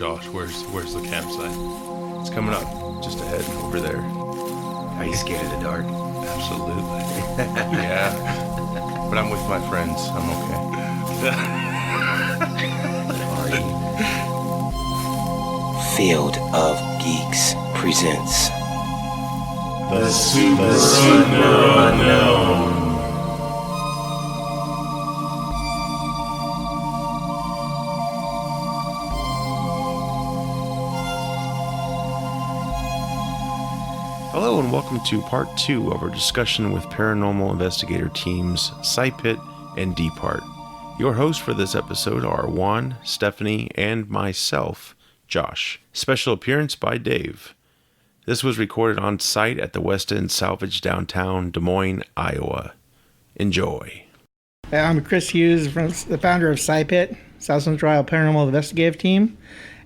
Josh, where's the campsite? It's coming up just ahead over there. Are you scared of the dark? Absolutely. Yeah. But I'm with my friends. I'm okay. Are you? Field of Geeks presents The Super Unknown. Hello and welcome to part 2 of our discussion with paranormal investigator teams SCI-PIT and D.P.A.R.T. Your hosts for this episode are Juan, Stephanie, and myself, Josh. Special appearance by Dave. This was recorded on site at the West End Salvage downtown Des Moines, Iowa. Enjoy. I'm Chris Hughes, the founder of SCI-PIT, South Central Iowa Paranormal Investigative Team,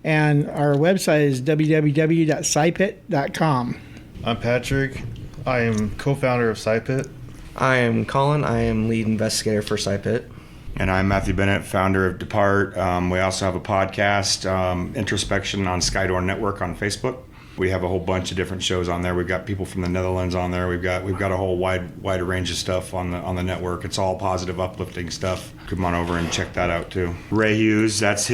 and our website is www.scipit.com. I'm Patrick. I am co-founder of SCI-PIT. I am Colin. I am lead investigator for SCI-PIT. And I'm Matthew Bennett, founder of DPART. We also have a podcast, Introspection on Skydor Network on Facebook. We have a whole bunch of different shows on there. We've got people from the Netherlands on there. We've got a whole wide range of stuff on the network. It's all positive, uplifting stuff. Come on over and check that out too. Ray Hughes, that's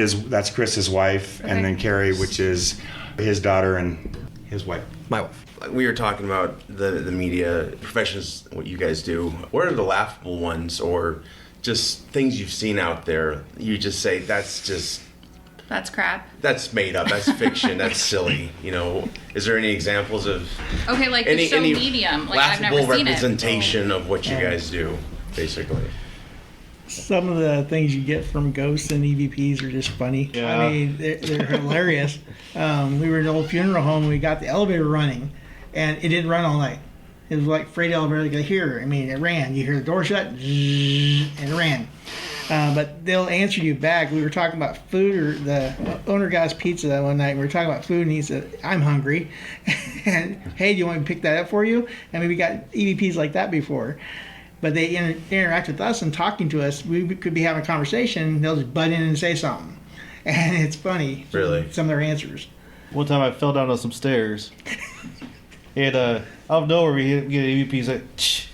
Chris's wife, Okay. and then Carrie, which is his daughter and his wife. My wife. We were talking about the media professions, what you guys do. What are the laughable ones or just things you've seen out there? You just say, that's crap. That's made up, that's fiction, that's silly. You know, is there any examples of Okay, like the show Medium. Like I've never laughable seen it. representation of what you guys do, basically? Some of the things you get from ghosts and EVPs are just funny. Yeah. I mean, they're hilarious. We were in an old funeral home. We got the elevator running, and it didn't run all night. It was like freight elevator. Like here, I mean, it ran. You hear the door shut, and it ran. But they'll answer you back. We were talking about food, or the owner got us pizza that one night. And we were talking about food, and he said, "I'm hungry," and hey, do you want me to pick that up for you? I mean, we got EVPs like that before. But they interact with us and talking to us. We could be having a conversation. They'll just butt in and say something. And it's funny. Really? Some of their answers. One time I fell down some stairs. And out of nowhere we get an EVP. He's like, shh.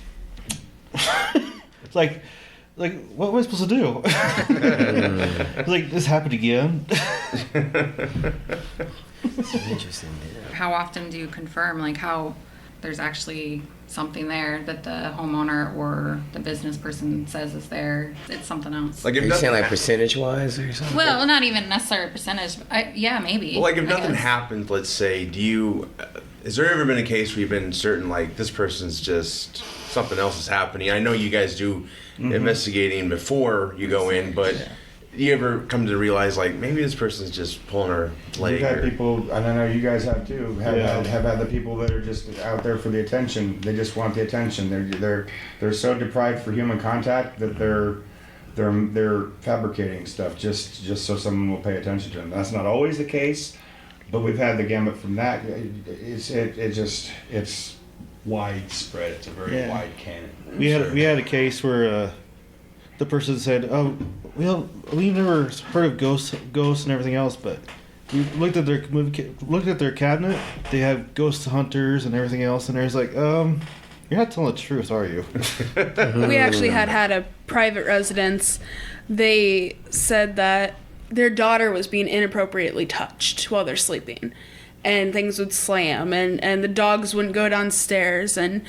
It's like, what am I supposed to do? It's like, this happened again. It's interesting. How often do you confirm like how there's actually something there that the homeowner or the business person says is there? It's something else. Like Are you saying like percentage-wise or something? Well, not even necessarily percentage. Yeah, maybe. Well, like if I nothing guess. happens, let's say, has there ever been a case where you've been certain, like, this person's just, something else is happening? I know you guys do investigating before you go in, but do you ever come to realize, like, maybe this person's just pulling her leg? We've had people, and I know you guys have too, have had the people that are just out there for the attention. They just want the attention. They're so deprived for human contact that they're fabricating stuff just so someone will pay attention to them. That's not always the case, but we've had the gamut from that. It's widespread. It's a very wide canon. We had a case where the person said, "Oh, well, we never heard of ghosts and everything else, but we looked at their cabinet. They have ghost hunters and everything else." And there's like, "You're not telling the truth, are you?" We actually had a private residence. They said that their daughter was being inappropriately touched while they're sleeping, and things would slam, and the dogs wouldn't go downstairs, and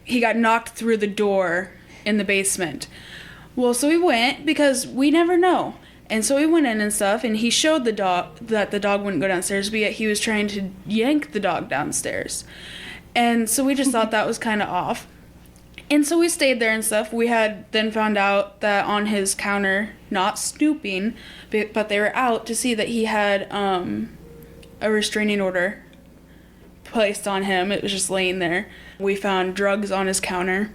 he got knocked through the door in the basement. Well, so we went, because we never know. And so we went in and stuff, and he showed the dog that the dog wouldn't go downstairs, but yet he was trying to yank the dog downstairs. And so we just thought that was kind of off. And so we stayed there and stuff. We had then found out that on his counter, not snooping, but they were out to see that he had a restraining order placed on him. It was just laying there. We found drugs on his counter,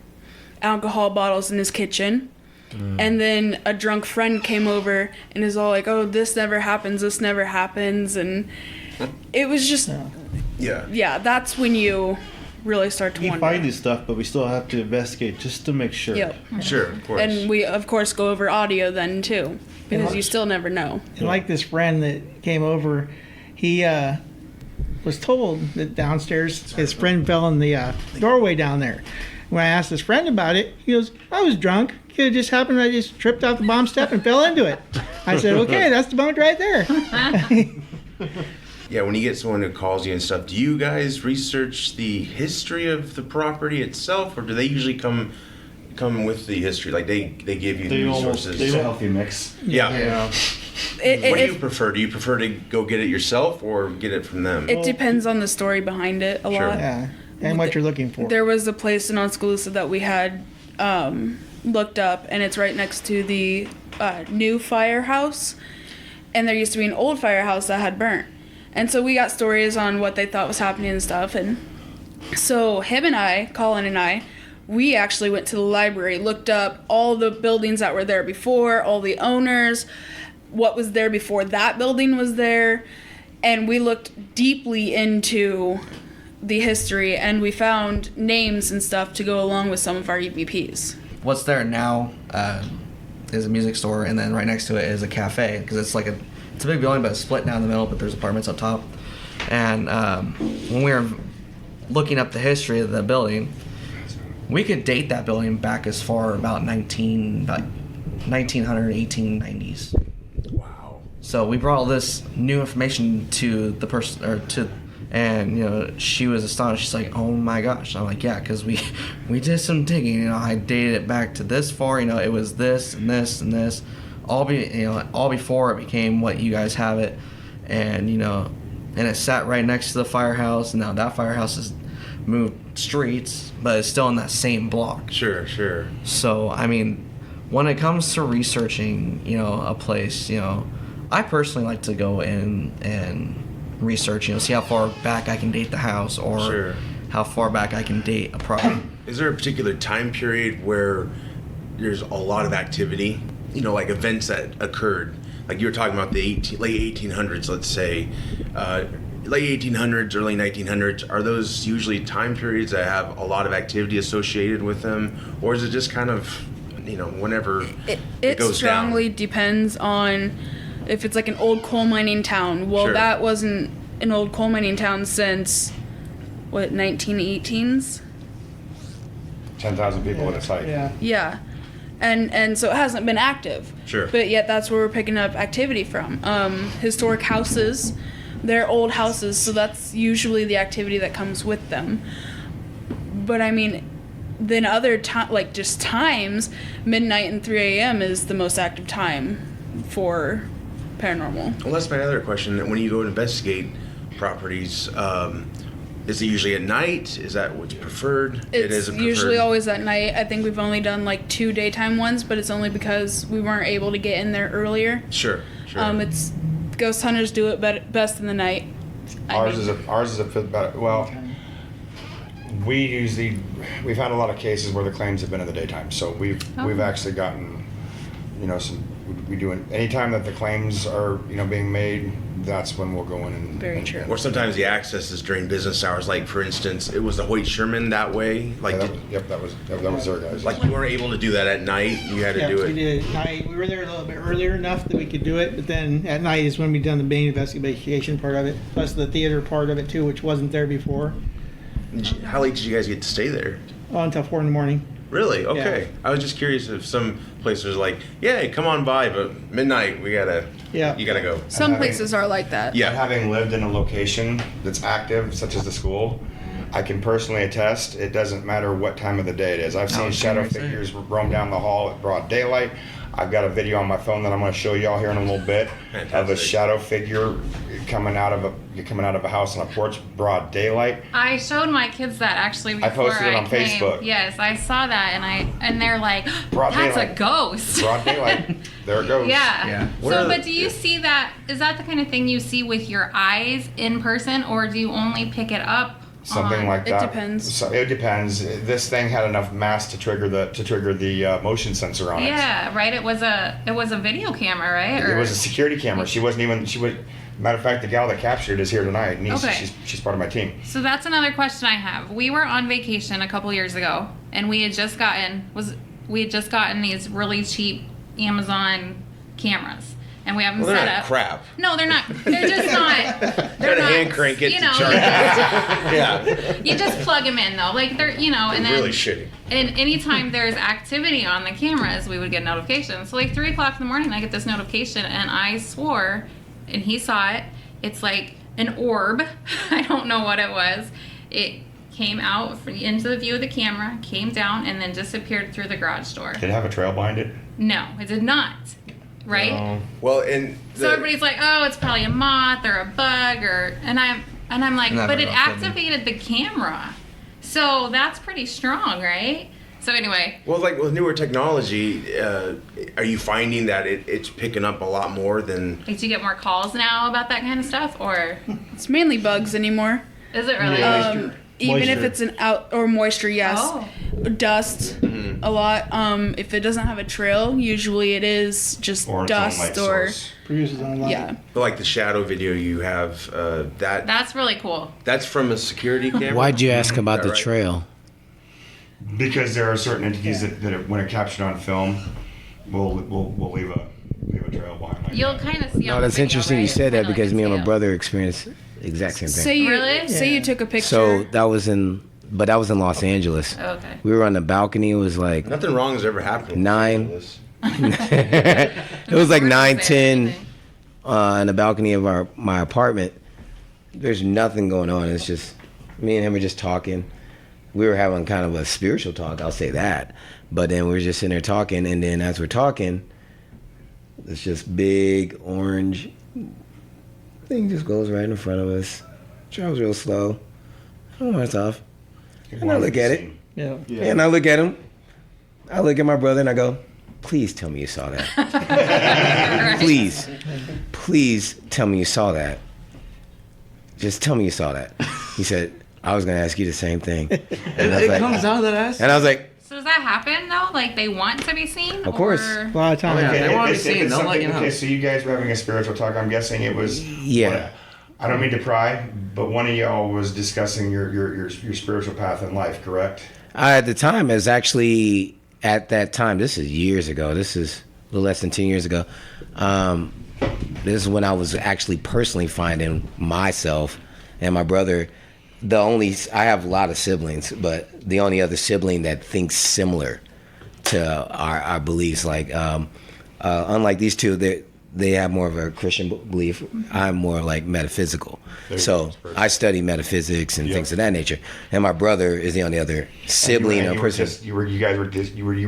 alcohol bottles in his kitchen. And then a drunk friend came over and is all like, "Oh, this never happens, and it was just yeah, that's when you really start to We wonder. find this stuff, but we still have to investigate just to make sure. Yep. Sure, of course. And we of course go over audio then too, because you still never know. And like this friend that came over, he was told that downstairs his friend fell in the doorway down there. When I asked his friend about it, he goes, I was drunk. It just happened. I just tripped off the bomb step and fell into it. I said, okay, that's debunked right there. Yeah, when you get someone who calls you and stuff, do you guys research the history of the property itself, or do they usually come with the history? Like they give you the resources? It's a healthy mix. Yeah. What do you prefer? Do you prefer to go get it yourself or get it from them? It depends on the story behind it a lot. Yeah, and what you're looking for. There was a place in Oskaloosa that we had looked up, and it's right next to the new firehouse. And there used to be an old firehouse that had burnt. And so we got stories on what they thought was happening and stuff. And so him and I, Colin and I, we actually went to the library, looked up all the buildings that were there before, all the owners, what was there before that building was there. And we looked deeply into the history, and we found names and stuff to go along with some of our EVPs. What's there now is a music store, and then right next to it is a cafe, because it's like it's a big building, but it's split down the middle, but there's apartments up top. And when we were looking up the history of the building, we could date that building back as far about 1890s. Wow. So we brought all this new information to the person, and she was astonished. She's like, "Oh my gosh!" I'm like, "Yeah, because we did some digging. I dated it back to this far. It was this and this and this, all before it became what you guys have it, and and it sat right next to the firehouse. And now that firehouse has moved streets, but it's still in that same block. Sure. So when it comes to researching, a place, I personally like to go in and research, see how far back I can date the house, or how far back I can date a property. Is there a particular time period where there's a lot of activity, like events that occurred, like you were talking about the late 1800s, let's say, late 1800s, early 1900s, are those usually time periods that have a lot of activity associated with them, or is it just kind of, whenever it goes strongly down? Depends on if it's like an old coal mining town. Well, that wasn't an old coal mining town since, 1918s? 10,000 people at a site. Yeah. And so it hasn't been active. Sure. But yet that's where we're picking up activity from. Historic houses, they're old houses, so that's usually the activity that comes with them. But then other times, midnight and 3 a.m. is the most active time for paranormal. Well, that's my other question. When you go to investigate properties, is it usually at night? Is that what's preferred? It is preferred. Usually always at night. I think we've only done 2 daytime ones, but it's only because we weren't able to get in there earlier. Sure. It's ghost hunters do it best in the night. Ours is a fit better. Well, we've had a lot of cases where the claims have been in the daytime, so we've actually gotten, we do it anytime that the claims are being made. That's when we'll go in and Very true. Or sometimes the access is during business hours. Like for instance, it was the Hoyt Sherman that way. That was their guys. Like you weren't able to do that at night. You had to do it. We did it at night. We were there a little bit earlier enough that we could do it, but then at night is when we done the main investigation part of it, plus the theater part of it too, which wasn't there before. How late did you guys get to stay there? Until 4 in the morning. Really? Okay. Yeah. I was just curious if some places are like, yeah, come on by, but midnight you gotta go. Some places are like that. Yeah. Having lived in a location that's active, such as the school, I can personally attest it doesn't matter what time of the day it is. I've seen shadow figures roam down the hall at broad daylight. I've got a video on my phone that I'm going to show y'all here in a little bit of a shadow figure coming out of a house on a porch, broad daylight. I showed my kids that actually before I posted it on came. Facebook. Yes, I saw that, and they're like, Broad "That's daylight. a ghost." Broad daylight. There it goes. Yeah. But do you see that? Is that the kind of thing you see with your eyes in person, or do you only pick it up? Something like that. It depends. So it depends. This thing had enough mass to trigger the motion sensor on it. Yeah, right. It was a video camera, right? It was a security camera. Matter of fact, the gal that captured it is here tonight. Okay. She's part of my team. So that's another question I have. We were on vacation a couple years ago, and we had just gotten these really cheap Amazon cameras, and we have them Well, they're set not up. crap. No, they're not. They're just not. They're Gotta not. hand crank it you to know, charge. Yeah. you just plug them in though, like they're and then Really shitty. and anytime there's activity on the cameras, we would get notifications. So like 3 o'clock in the morning, I get this notification, and I swore, and he saw it. It's like an orb. I don't know what it was. It came out into the view of the camera, came down, and then disappeared through the garage door. Did it have a trail behind it? No, it did not. Right? No. Well, and So everybody's like, "Oh, it's probably a moth or a bug," and I'm like, Never "But it know. activated the camera, so that's pretty strong, right?" So anyway, well, like with newer technology, are you finding that it's picking up a lot more than? like, do you get more calls now about that kind of stuff, or It's mainly bugs anymore. is it really? Even if Moisture. it's an out or moisture, yes. Oh. Dust, a lot. If it doesn't have a trail, usually it is just Or its own light dust or source? Produces on light. yeah. But like the shadow video you have, That's really cool. that's from a security camera. Why'd you ask about the Right. trail? Because there are certain entities that when it captured on film, we'll leave a trail behind. Like You'll that. kind of see. No, on the that's video, interesting right? you said that Kinda because like me a and my tail. brother experienced the exact same thing. Say you Really? say you took a picture. So that was in Los Angeles. Oh, okay. We were on the balcony. It was like Nothing wrong has ever happened. with 9. this. it was like Worst 9, was 10 everything. on the balcony of my apartment. There's nothing going on. It's just me and him are just talking. We were having kind of a spiritual talk, I'll say that. But then we were just sitting there talking, and then as we're talking, it's just big orange thing just goes right in front of us. Travels real slow. I don't know it's off. And I look at it. Yeah. And I look at him. I look at my brother and I go, please tell me you saw that. Please tell me you saw that. Just tell me you saw that. He said, I was going to ask you the same thing. And I was It like, comes out of that ass. and I was like, So does that happen though? Like they want to be seen? Of course. Or- A lot of times. Oh, yeah. They wanna be If seen, it's they'll let you something- know. Okay, so you guys were having a spiritual talk. I'm guessing it was. Yeah. I don't mean to pry, but one of y'all was discussing your spiritual path in life, correct? at the time, it was actually at that time, this is years ago. This is a little less than 10 years ago. This is when I was actually personally finding myself and my brother. I have a lot of siblings, but the only other sibling that thinks similar to our beliefs, like unlike these two, they have more of a Christian belief. I'm more like metaphysical. So I study metaphysics and things of that nature. And my brother is the only other sibling or person. You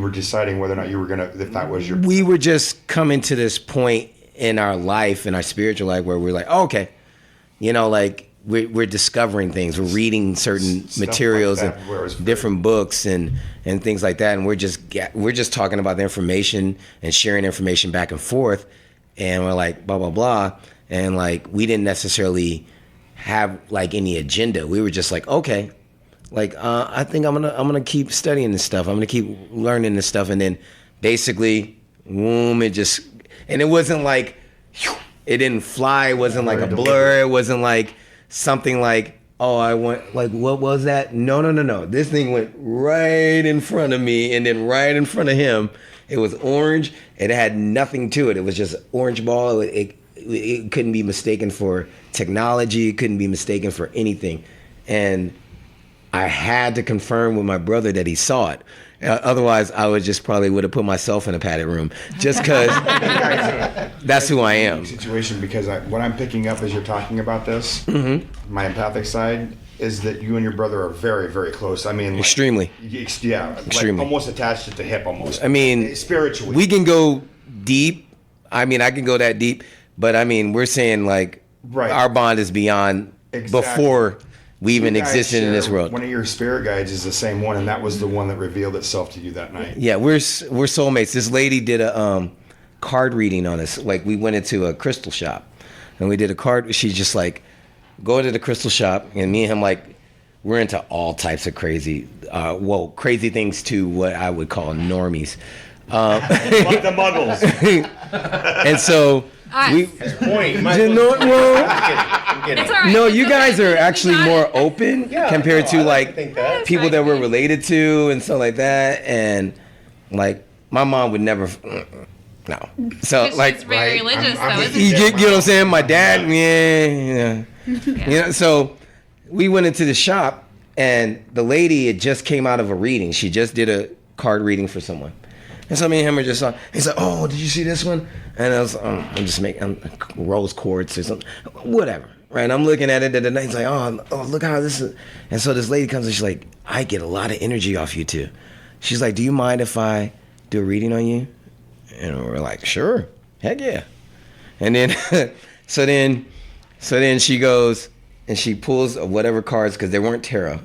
were deciding whether or not you were gonna, if that was your. We were just coming to this point in our life, in our spiritual life, where we're like, oh, okay, like we're discovering things. We're reading certain Stuff materials like that, where it was and different books and things like that. And we're just talking about the information and sharing information back and forth. And we're like, blah, blah, blah. And like, we didn't necessarily have like any agenda. We were just like, okay, like, I think I'm gonna keep studying this stuff. I'm gonna keep learning this stuff. And then basically, boom, and it wasn't like, it didn't fly. It wasn't like a blur. It wasn't like something like, oh, I went, like, what was that? No. This thing went right in front of me and then right in front of him. It was orange. It had nothing to it. It was just orange ball. It couldn't be mistaken for technology. It couldn't be mistaken for anything. And I had to confirm with my brother that he saw it. Otherwise, I would have put myself in a padded room just because that's who I am. Situation, because what I'm picking up as you're talking about this, my empathic side, is that you and your brother are very, very close. I mean, like, Extremely. Yeah, Extremely. like almost attached at the hip, almost. I mean, spiritually, we can go deep. I mean, I can go that deep, but I mean, we're saying like Right. our bond is beyond before we even You guys existed in this share- world. One of your spirit guides is the same one, and that was the one that revealed itself to you that night. Yeah, we're soulmates. This lady did a card reading on us. Like, we went into a crystal shop and we did a card. She's just like, go into the crystal shop, and me and him, like, we're into all types of crazy things to what I would call normies. Like the muggles. And so we His point. You might did as well- not well. I'm kidding. It's all right. No, It's you okay. guys are actually You got more it. open Yeah, compared no, to I like think that. people that we're related to and stuff like that. And like, my mom would never. No. So It's like, just very religious, though, isn't you it? get what I'm saying? My dad, yeah. You know, so we went into the shop, and the lady had just came out of a reading. She just did a card reading for someone. And so me and him were just on. He's like, "Oh, did you see this one?" And I was, I'm just making rose quartz or something, whatever. Right? I'm looking at it, and he's like, "Oh, look how this is." And so this lady comes and she's like, "I get a lot of energy off you too." She's like, "Do you mind if I do a reading on you?" And we're like, "Sure, heck yeah." And then, so then she goes and she pulls whatever cards, because they weren't tarot.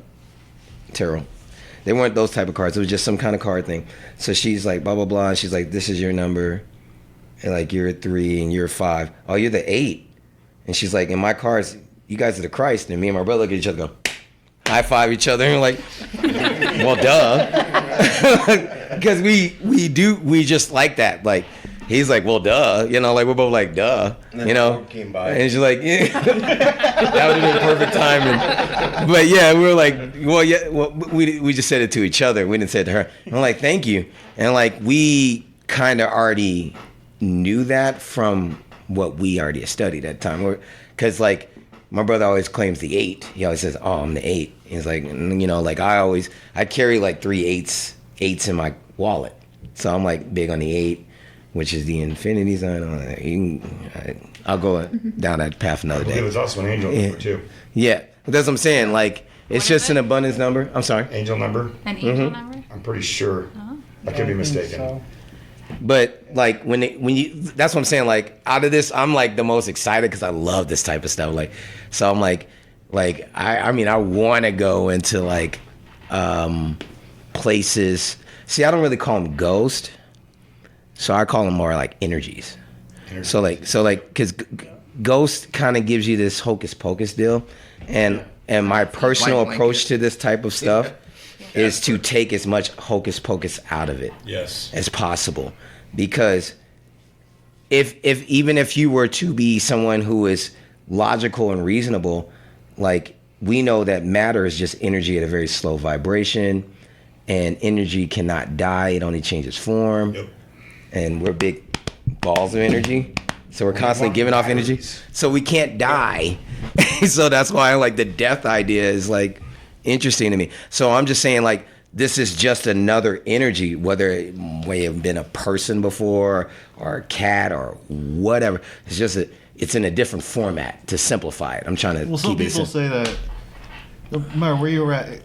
They weren't those type of cards. It was just some kind of card thing. So she's like, blah, blah, blah. And she's like, this is your number. And like, you're a 3 and you're a 5. Oh, you're the 8. And she's like, in my cards, you guys are the Christ. And me and my brother look at each other, go, high five each other. And we're like, well, duh. Because we just like that. Like, he's like, well, duh. You know, like, we're both like, duh. You know? Came by. And she's like, yeah. That would have been perfect timing. But yeah, we were like, well, yeah, well, we just said it to each other. We didn't say it to her. And I'm like, thank you. And like, we kind of already knew that from what we already studied at the time. Because like, my brother always claims the 8. He always says, oh, I'm the 8. He's like, you know, like I carry like 3 8s in my wallet. So I'm like big on the 8, which is the infinity sign. I'll go down that path another day. It was also an angel number too. Yeah, that's what I'm saying. Like, it's just an abundance number. I'm sorry. Angel number. An angel number? I'm pretty sure. I could be mistaken. So. But like when you, that's what I'm saying. Like, out of this, I'm like the most excited because I love this type of stuff. Like, so I'm like I mean, I want to go into like places. See, I don't really call them ghosts. So I call them more like energies. So like, because ghost kind of gives you this hocus pocus deal, and my personal approach to this type of stuff is to take as much hocus pocus out of it as possible, because if even if you were to be someone who is logical and reasonable, like, we know that matter is just energy at a very slow vibration, and energy cannot die; it only changes form. Yep. And we're big balls of energy, so we're constantly giving off energy, so we can't die. So that's why like the death idea is like interesting to me. So I'm just saying, like, this is just another energy, whether it may have been a person before or a cat or whatever. It's just it's in a different format to simplify it. I'm trying to some keep it people say that no matter where you're at,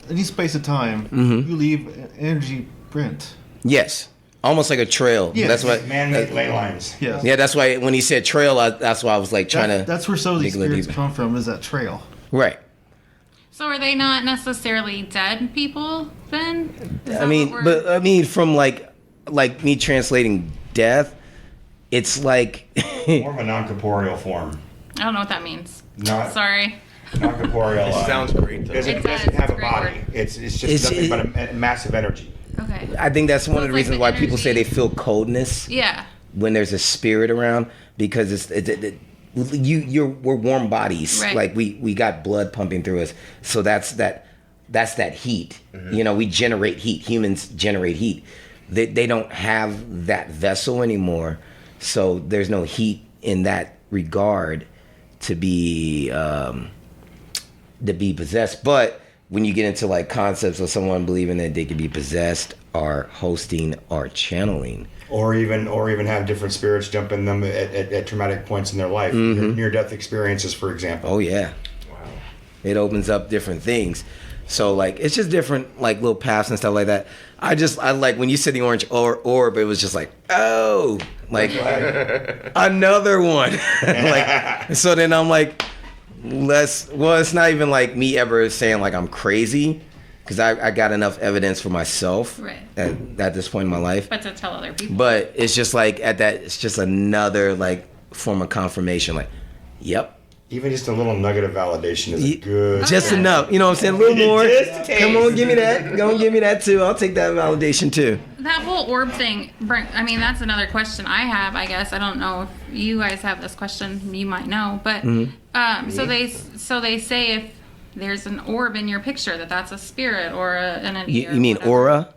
any space of time, you leave an energy print. Yes. Almost like a trail. Yeah. That's what Man-made ley lines. Yes. Yeah, that's why when he said trail, that's why I was like trying to. That's where some of these dig a little spirits deeper. come from. Is that trail? Right. So are they not necessarily dead people then? Is I that mean, what we're- but I mean, from like me translating death, it's like More of a non-corporeal form. I don't know what that means. Not- Sorry. Non-corporeal. It sounds great though. It It doesn't does, have a it's a great body. word. It's just It's- nothing but a massive energy. Okay. I think that's one of the it's like reasons the why people say they energy. feel coldness Yeah. when there's a spirit around, because we're warm bodies. Right. Like we got blood pumping through us, so that's that heat. You know, we generate heat. Humans generate heat. They don't have that vessel anymore, so there's no heat in that regard to be possessed. But when you get into like concepts of someone believing that they could be possessed or hosting or channeling, Or even have different spirits jump in them at traumatic points in their life. Near-death experiences, for example. oh yeah, wow, it opens up different things. So like, it's just different like little paths and stuff like that. I like when you said the orange orb, it was just like, oh, like another one. Like, so then I'm like, it's not even like me ever saying like I'm crazy, because I got enough evidence for myself Right. at this point in my life. But to tell other people. But it's just like it's just another like form of confirmation. Like, yep. Even just a little nugget of validation is good. Just enough, you know what I'm saying? A little more. Come on, give me that. Go and give me that too. I'll take that validation too. That whole orb thing, I mean, that's another question I have, I guess. I don't know if you guys have this question. You might know. But so they say if there's an orb in your picture, that's a spirit or an entity. You mean aura?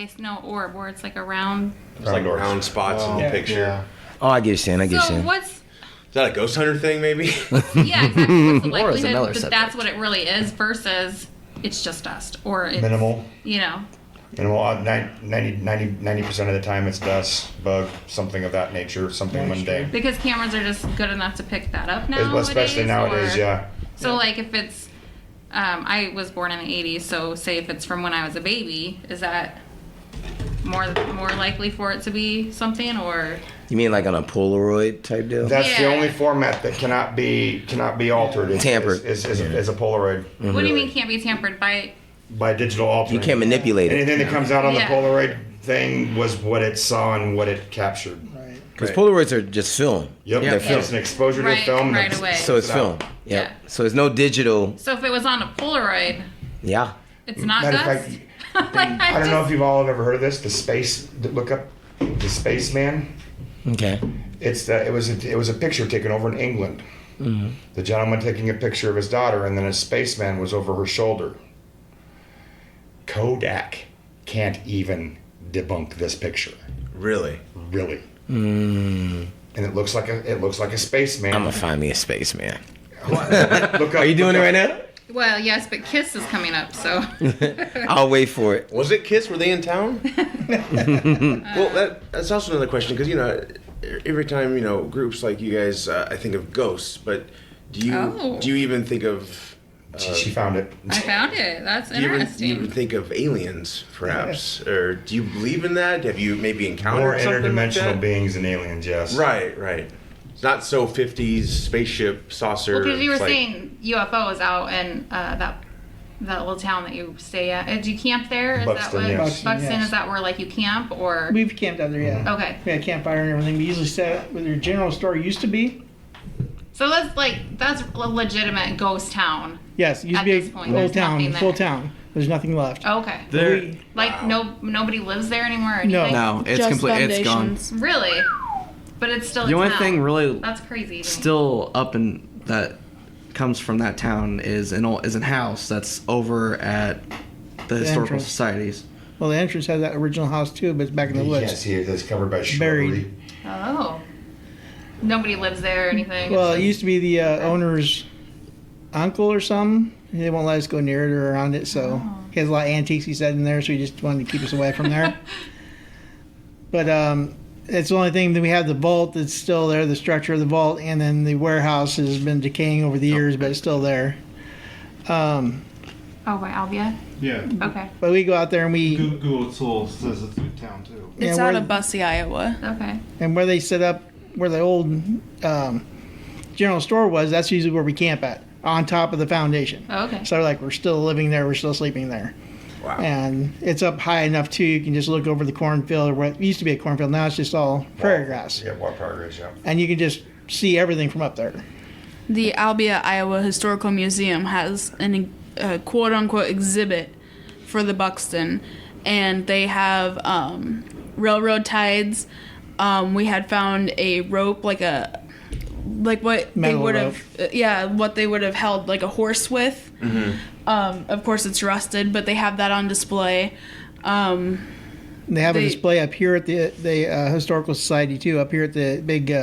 they know orb, where it's like a round. It's like round spots in the picture. Yeah. Oh, I get you saying. I get you So saying. what's Is that a ghost hunter thing, maybe? yeah, exactly. What's the Or is it another likelihood that that's what it really is versus it's just dust or it's Minimal. You know. Minimal. 90% of the time it's dust, bug, something of that nature, something mundane. Because cameras are just good enough to pick that up now. Especially nowadays, yeah. So like if it's, I was born in the 80s, so say if it's from when I was a baby, is that more likely for it to be something or? You mean like on a Polaroid type deal? That's the Yeah. only format that cannot be altered. Tampered. Is a Polaroid. What do you mean can't be tampered by? By digital altering. You can't manipulate it. Anything that comes out on the Yeah. Polaroid thing was what it saw and what it captured. Because Polaroids are just film. Yep, They're that's film. just an exposure Right, to film. right that's- away. So it's it film. out. Yep. Yeah. So it's no digital. So if it was on a Polaroid, Yeah. it's not Matter of dust. fact, Like, I don't know if you've all ever heard of this. Look up the Spaceman. Okay. It was a picture taken over in England. Mm-hmm. The gentleman taking a picture of his daughter, and then a spaceman was over her shoulder. Kodak can't even debunk this picture. Really? Really. And it looks like a spaceman. I'm gonna find me a spaceman. Look up, Are you doing it right now? Well, yes, but Kiss is coming up, so. I'll wait for it. Was it Kiss? Were they in town? Well, that's also another question because every time groups like you guys, I think of ghosts, but do you even think of? She found it. I found it. That's Do you interesting. even think of aliens, perhaps, or do you believe in that? Have you maybe encountered More something like interdimensional that? beings than aliens, yes. Right. It's not so 50s spaceship saucer. Well, because you were it's like- saying UFOs out in that little town that you stay at. Do you camp there? Is Buxton, that what yes. Buxton? yes. Is that where like you camp or? We've camped out there, yeah. Okay. We had campfire and everything. We usually set where their general store used to be. So that's a legitimate ghost town. Yes, it used At to be this a point, old there's town, nothing full there. town. There's nothing left. Okay. There. Like nobody lives there anymore. Or No. anything? No, it's Just complete. It's gone. foundations. Really. But it's still. The a only town. thing really That's crazy. To me. still up in that comes from that town is an house that's over at the historical entrance. societies. Well, the entrance has that original house too, but it's back in the You woods. can't see it. It's covered by shrubbery. Buried. Oh. Nobody lives there or anything. Well, It's it just- used to be the owner's uncle or something. They won't let us go near it or around it, so he has a lot of antiques he said in there, so he just wanted to keep us away from there. But it's the only thing that we have the vault that's still there, the structure of the vault, and then the warehouse has been decaying over the years, but it's still there. Oh, by Albia. Yeah. Okay. But we go out there and we Google Soul says it's a good town too. Yeah, It's where out the- of Bussy, Iowa. Okay. and where they set up where the old general store was, that's usually where we camp at, on top of the foundation. Oh, okay. So like we're still living there, we're still sleeping there. Wow. And it's up high enough too, you can just look over the cornfield, or what used to be a cornfield, now it's just all prairie grass. Yeah, what progress, yeah. And you can just see everything from up there. The Albia, Iowa Historical Museum has a quote-unquote exhibit for the Buxton, and they have railroad ties. We had found a rope, like what they Metal would have, what they would have held like a horse with. Of course, it's rusted, but they have that on display. And they have a They- display up here at the Historical Society too, up here at the big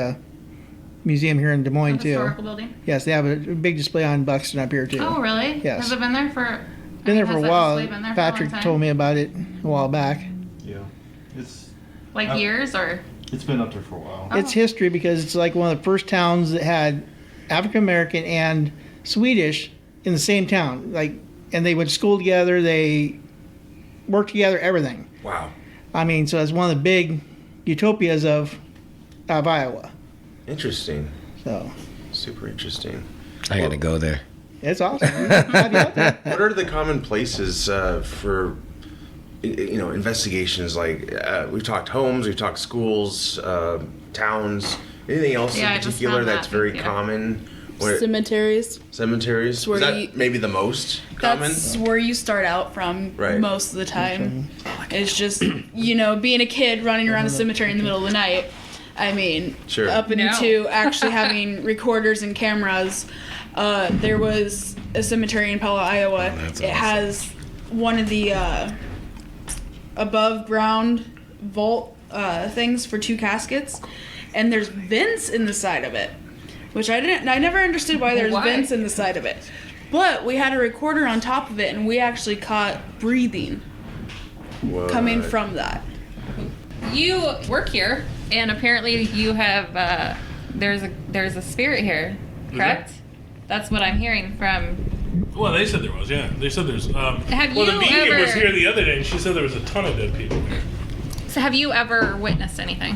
museum here in Des Moines too. Historical building. Yes, they have a big display on Buxton up here too. Oh, really? Yes. Has it been there for? Been there for a has that while. display been there for a long Patrick time? told me about it a while back. Yeah. It's Like years or? it's been up there for a while. Oh. It's history because it's like one of the first towns that had African American and Swedish in the same town. And they went to school together. They worked together. Everything. Wow. I mean, so it's one of the big utopias of Iowa. Interesting. So Super interesting. I gotta go there. it's awesome. I'd be out there. What are the common places for investigations? Like we've talked homes, we've talked schools, towns. Anything else Yeah, I in just particular found that, that's very thank you. common? Where, Cemeteries. cemeteries? where Is that you- maybe the most common? That's where you start out from Right. most of the time. It's just, being a kid running around a cemetery in the middle of the night. I mean, Sure. up into actually having recorders and cameras. There was a cemetery in Pella, Iowa. That's It awesome. has one of the above ground vault things for 2 caskets, and there's vents in the side of it, which I never understood why there's vents in the side of it. But we had a recorder on top of it, and we actually caught breathing coming from that. You work here, and apparently you have there's a spirit here, correct? That's what I'm hearing from. Well, they said there was, yeah. They said there's. Have well, you the medium ever- was here the other day, and she said there was a ton of dead people here. So have you ever witnessed anything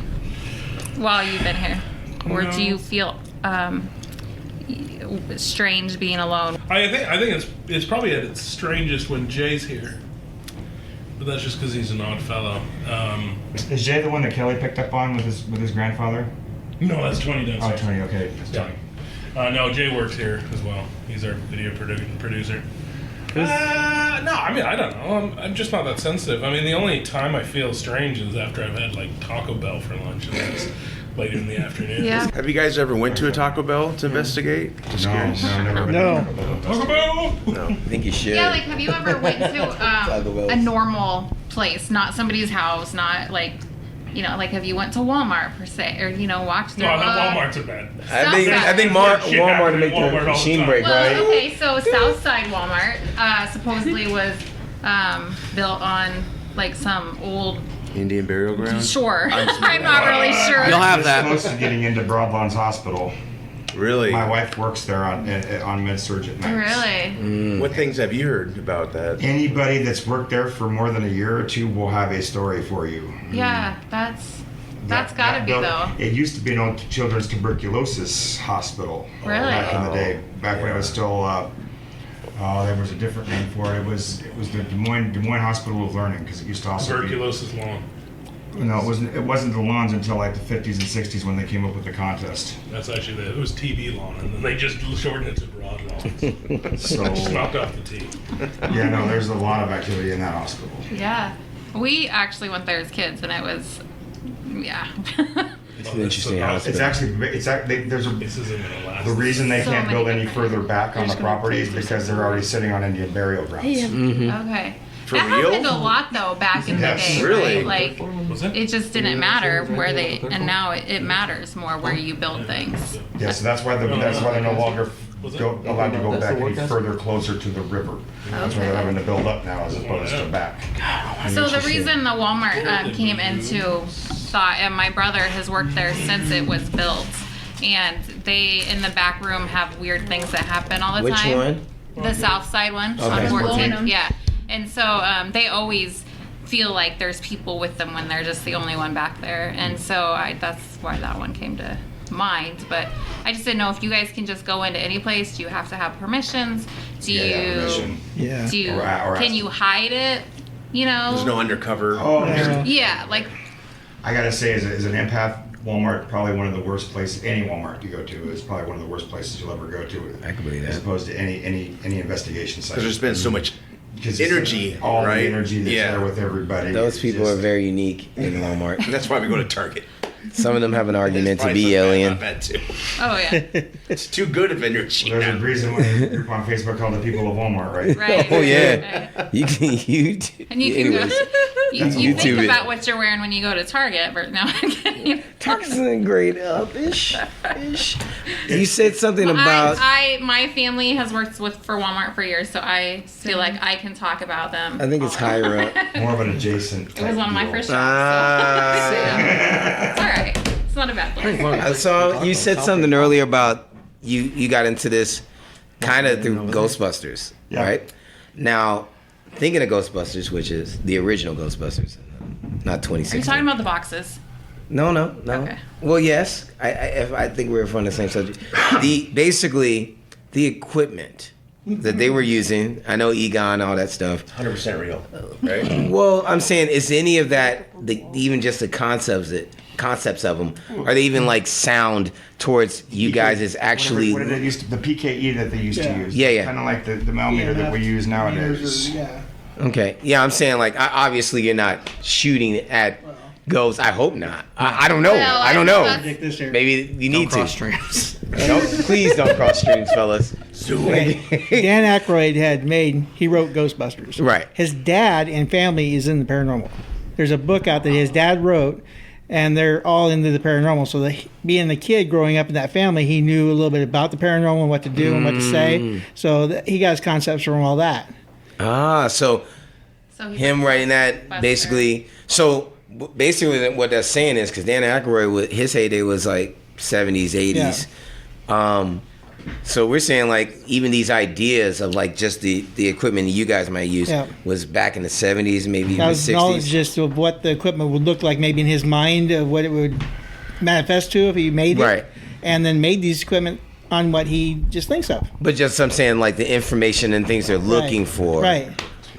while you've been here, or do you feel strange being alone? I think it's probably at its strangest when Jay's here, but that's just because he's an odd fellow. Is Jay the one that Kelly picked up on with his grandfather? No, that's 20 downstairs. Oh, 20, okay. Yeah. No, Jay works here as well. He's our video producer. No, I mean, I don't know. I'm just not that sensitive. I mean, the only time I feel strange is after I've had, like, Taco Bell for lunch, and that's later in the afternoon. Yeah. Have you guys ever went to a Taco Bell to investigate? Just curious. No, never been No. to Taco Bell. Taco Bell! No. I think you should. Yeah, like have you ever went to a normal place, not somebody's house, not like, you know, like have you went to Walmart per se, or you know, watched their No, the Walmarts are bad. I think Shit Walmart happened make in Walmart all their the machine time. break, Well, right? okay, so Southside Walmart supposedly was built on like some old. Indian burial ground? Sure, I'm not really sure. You'll have It's that. close to getting into Broadlands Hospital. Really? My wife works there on med-surg at nights. Really? What things have you heard about that? Anybody that's worked there for more than a year or two will have a story for you. Yeah, that's gotta be though. It used to be an old children's tuberculosis hospital. Really? Back in the day, back when it was still. There was a different name for it. It was the Des Moines Hospital of Learning, because it used to also Tuberculosis lawn. No, it wasn't the lawns until like the 50s and 60s when they came up with the contest. That's actually it was TB lawn, and then they just shortened it to broad lawn. So Just knocked off the T. yeah, no, there's a lot of activity in that hospital. Yeah, we actually went there as kids, and it was, yeah. It's an interesting It's hospital. actually there's a This isn't gonna last. the reason they So can't many build any different- further back on the property is because they're already sitting on Indian burial grounds. Okay. For that real? happened a lot though back in Yes. the day, Really? right? Like Was it? it just didn't matter where they, and now it matters more where you build things. Yeah, so that's why they're no longer allowed to go back any further closer to the river. That's why they're having to build up now as opposed to back. So the reason the Walmart came into thought, and my brother has worked there since it was built, and they in the back room have weird things that happen all the Which time. one? The South Side one Okay. on 14th. Blowing Yeah, and so they always feel like there's people with them when they're just the only one back there, and so that's why that one came to mind. But I just didn't know if you guys can just go into any place. Do you have to have permissions? Do you? Permission. Yeah. Do you? Or Can you hide it? You know? There's no undercover. Oh, Yeah, like I gotta say, as an empath, Walmart probably one of the worst places. Any Walmart you go to is probably one of the worst places you'll ever go to. I can believe As that. opposed to any investigation site. Because there's been so much 'Cause it's energy, all right? the energy that's Yeah. there with everybody. Those It's people just- are very unique in Walmart. That's why we go to Target. Some of them have an argument to Probably be something alien. about that too. oh yeah, It's too good of energy. There's a now. reason why there's a group on Facebook called the People of Walmart, right? right. Oh right, yeah, right. you can And you can anyways. go. You YouTube think it. about what you're wearing when you go to Target, but no. I'm kidding. Target's in grade up-ish. You said something about My family has worked for Walmart for years, so I feel like I can talk about them. I think it's higher up. More of an adjacent. It was one of my deal. first jobs. Ah. So, it's all right. It's not a bad place. So you said something earlier about you got into this kind of through Ghostbusters, Yeah. right? Now, thinking of Ghostbusters, which is the original Ghostbusters, not Are you 2016. talking about the boxes? No. Okay. Well, yes. I think we're on the same subject. Basically the equipment that they were using. I know Egon, all that stuff. 100% real, right? Well, I'm saying, is any of that even just the concepts of them? Are they even like sound towards you guys as actually? What did it used to, the PKE that they used to use? Yeah. Kind of like the millimeter that we use nowadays. Yeah. Okay. Yeah, I'm saying like obviously you're not shooting at ghosts. I hope not. I don't know. Well, I don't I know. think Predict this here. Maybe you need Cross to. streams. No, please don't cross streams, fellas. Dan Aykroyd he wrote Ghostbusters. Right. His dad and family is in the paranormal. there's a book out that his dad wrote, and they're all into the paranormal. So being the kid growing up in that family, he knew a little bit about the paranormal and what to do and what to say. So he got his concepts from all that. So him writing that basically. So basically, what that's saying is because Dan Aykroyd, his heyday was like 70s, 80s. Yeah. So we're saying like even these ideas of like just the equipment you guys might use was back in the 70s, maybe even 60s. Knowledge just of what the equipment would look like, maybe in his mind of what it would manifest to if he made it, right? And then made these equipment on what he just thinks of. But just I'm saying like the information and things they're looking for, right?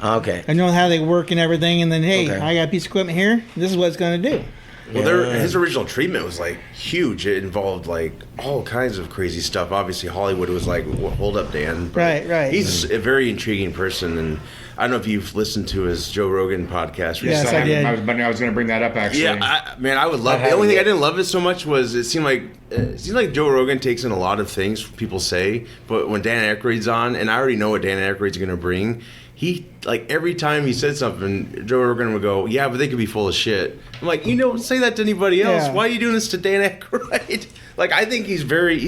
Okay. I know how they work and everything, and then hey, I got a piece of equipment here. This is what it's going to do. Well, his original treatment was like huge. It involved like all kinds of crazy stuff. Obviously, Hollywood was like, well, "Hold up, Dan." But right. He's a very intriguing person, and I don't know if you've listened to his Joe Rogan podcast. Yes, I did. I was going to bring that up actually. Yeah, I would love it. The only thing I didn't love it so much was it seemed like Joe Rogan takes in a lot of things people say, but when Dan Aykroyd's on, and I already know what Dan Aykroyd's going to bring. He, like, every time he said something, Joe Rogan would go, yeah, but they could be full of shit. I'm like, you don't say that to anybody else. Yeah. Why are you doing this to Dan Aykroyd? Like, I think he's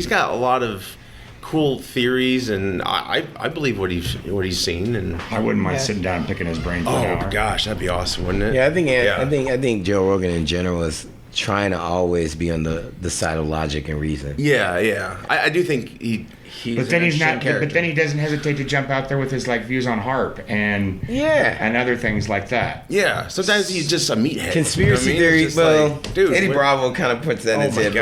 got a lot of cool theories, and I believe what he's seen. And I wouldn't mind sitting down and picking his brain for an hour. Oh, gosh, that'd be awesome, wouldn't it? Yeah, I think Joe Rogan in general is trying to always be on the side of logic and reason. Yeah. I do think he's but then he's not. Character. But then he doesn't hesitate to jump out there with his like views on HARP and other things like that. Yeah, sometimes he's just a meathead. Conspiracy theory. Well, like, dude, Eddie Bravo kind of puts that in his head.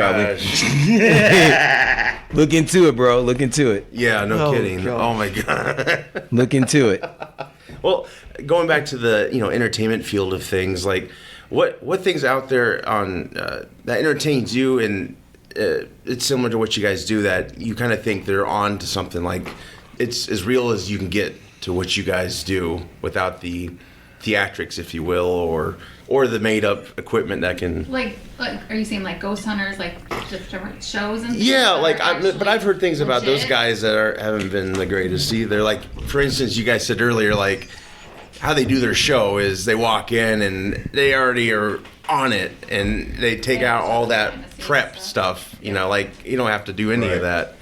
Probably. Look into it, bro. Look into it. Yeah, no kidding. God. Oh my god. Look into it. Well, going back to the entertainment field of things, like what things out there on that entertains you and. It's similar to what you guys do that you kind of think they're on to something, like it's as real as you can get to what you guys do without the theatrics, if you will, or the made up equipment that can like are you saying like ghost hunters, like just different shows and but I've heard things about those guys that haven't been the greatest either. Like for instance, you guys said earlier, like how they do their show is they walk in and they already are on it and they take out all that prep stuff, like you don't have to do any of that.